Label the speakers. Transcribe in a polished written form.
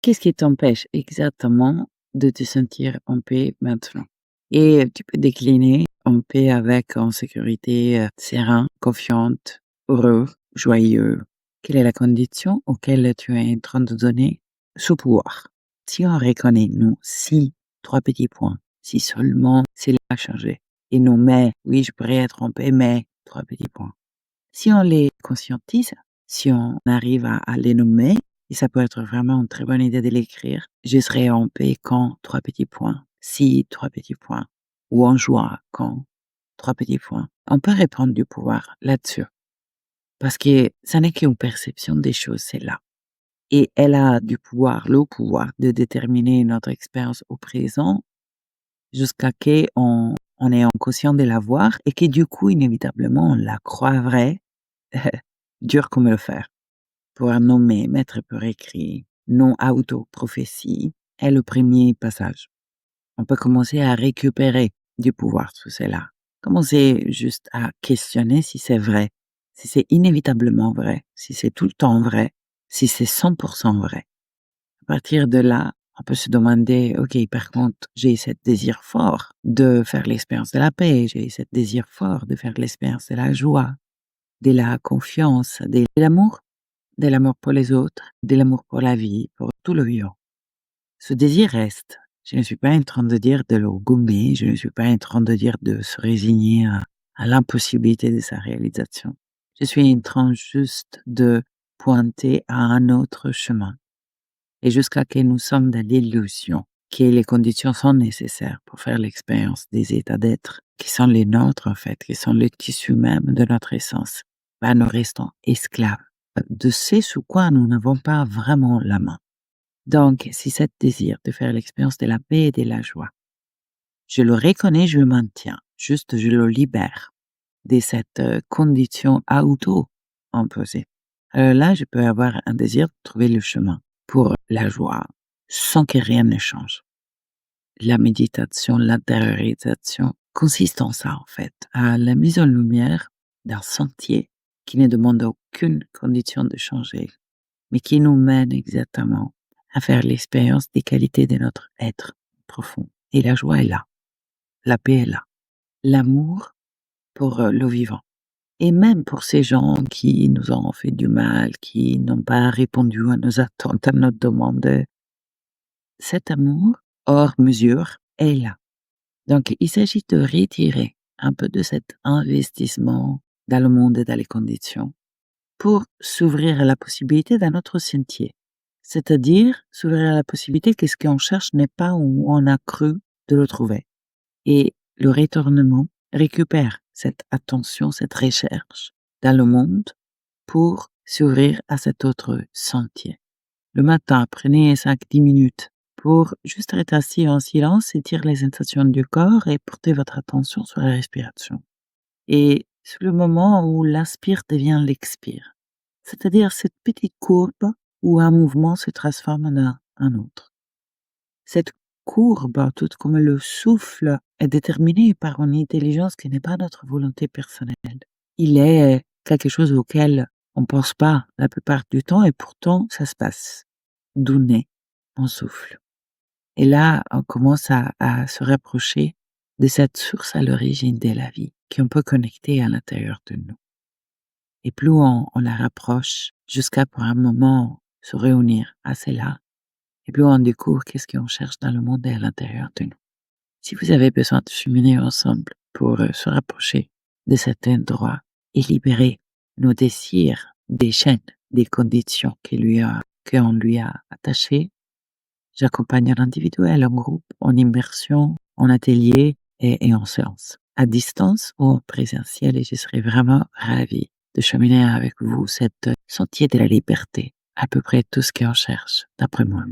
Speaker 1: Qu'est-ce qui t'empêche exactement de te sentir en paix maintenant? Et tu peux décliner en paix avec en sécurité, serein, confiante, heureux, joyeux. Quelle est la condition auquel tu es en train de donner ce pouvoir? Si on reconnaît, nous, si, 3 petits points, si seulement c'est là changé et non mais, oui, je pourrais être en paix, mais 3 petits points. Si on les conscientise, si on arrive à les nommer, et ça peut être vraiment une très bonne idée de l'écrire, je serai en paix quand 3 petits points, si 3 petits points, ou en joie quand 3 petits points. On peut reprendre du pouvoir là-dessus, parce que ça n'est qu'une perception des choses, c'est là. Et elle a du pouvoir, le pouvoir de déterminer notre expérience au présent jusqu'à ce qu'on est en conscient de la voir et que du coup, inévitablement, on la croit vraie. Dur comme le fer. Pouvoir nommer, mettre par écrit, non auto-prophétie est le premier passage. On peut commencer à récupérer du pouvoir sous cela. Commencer juste à questionner si c'est vrai, si c'est inévitablement vrai, si c'est tout le temps vrai, si c'est 100% vrai. À partir de là, on peut se demander, OK, par contre, j'ai ce désir fort de faire l'expérience de la paix, j'ai ce désir fort de faire l'expérience de la joie, de la confiance, de l'amour pour les autres, de l'amour pour la vie, pour tout le vivant. Ce désir reste. Je ne suis pas en train de dire de le gommer, je ne suis pas en train de dire de se résigner à l'impossibilité de sa réalisation. Je suis en train juste de pointer à un autre chemin. Et jusqu'à ce que nous sommes dans l'illusion que les conditions sont nécessaires pour faire l'expérience des états d'être qui sont les nôtres en fait, qui sont le tissu même de notre essence, ben, nous restons esclaves de ce sous quoi nous n'avons pas vraiment la main. Donc, si cet désir de faire l'expérience de la paix et de la joie, je le reconnais, je le maintiens, juste je le libère de cette condition auto-imposée. Alors là, je peux avoir un désir de trouver le chemin pour la joie sans que rien ne change. La méditation, l'intériorisation consiste en ça, en fait, à la mise en lumière d'un sentier qui ne demande aucune condition de changer, mais qui nous mène exactement à faire l'expérience des qualités de notre être profond. Et la joie est là, la paix est là, l'amour pour le vivant. Et même pour ces gens qui nous ont fait du mal, qui n'ont pas répondu à nos attentes, à notre demande, cet amour hors mesure est là. Donc, il s'agit de retirer un peu de cet investissement dans le monde et dans les conditions pour s'ouvrir à la possibilité d'un autre sentier. C'est-à-dire s'ouvrir à la possibilité que ce qu'on cherche n'est pas où on a cru de le trouver. Et le retournement récupère cette attention, cette recherche dans le monde pour s'ouvrir à cet autre sentier. Le matin, prenez 5-10 minutes pour juste être assis en silence, étirer les sensations du corps et porter votre attention sur la respiration. Et c'est le moment où l'inspire devient l'expire. C'est-à-dire cette petite courbe où un mouvement se transforme en un autre. Cette courbe, tout comme le souffle, est déterminée par une intelligence qui n'est pas notre volonté personnelle. Il est quelque chose auquel on pense pas la plupart du temps et pourtant ça se passe. D'où naît on souffle. Et là, on commence à se rapprocher de cette source à l'origine de la vie, qu'on peut connecter à l'intérieur de nous. Et plus on la rapproche, jusqu'à pour un moment se réunir à cela, et plus on découvre qu'est-ce qu'on cherche dans le monde et à l'intérieur de nous. Si vous avez besoin de cheminer ensemble pour se rapprocher de cet endroit et libérer nos désirs des chaînes, des conditions qu'on lui a attachées, j'accompagne en individuel, en groupe, en immersion, en atelier et en séance, à distance ou en présentiel, et je serai vraiment ravie de cheminer avec vous cette sentier de la liberté, à peu près tout ce qu'on cherche, d'après moi.